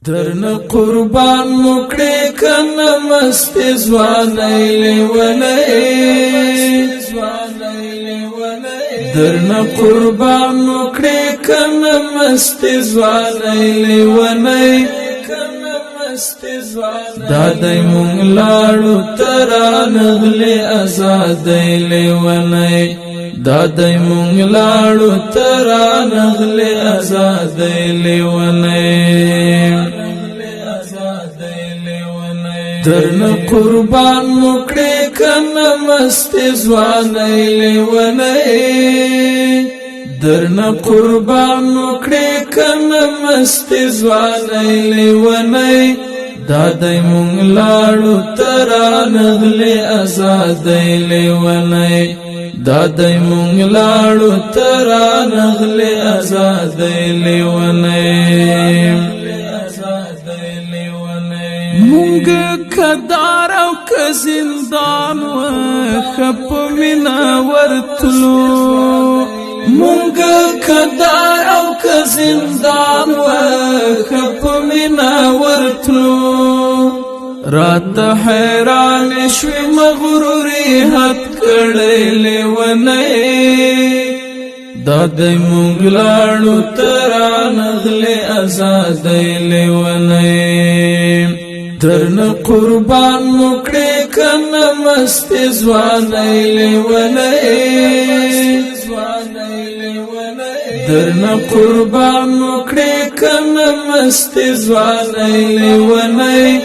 درن قربان مکڑی کن مست زوانی لیولی درن قربان مکڑی کن مست زوانی لیولی دادای مونگ لاړو ترانغلی ازادی لیولی دادای مونگ لاړو ترانغلی ازادی لیولی درن قربان مکڑی کن مست زوانی لیولی درن قربان مکڑی کن مست زوانی لیولی دادای مونگ لاړو ترانغلی ازادی لیولی دادای مونگ لاړو ترانغلی ازادی لیولی مونگ کدار او کزندان و خپ منا ورتلو مونگ کدار او کزندان و خپ منا ورتلو رات حیران شوی مغروری حد کڑی لیونی دادای مونگ لاړو ترانغلی ازادی لیونی درن قربان مکڑی کن مست زوانی لیولی درن قربان مکڑی کن مست زوانی لیولی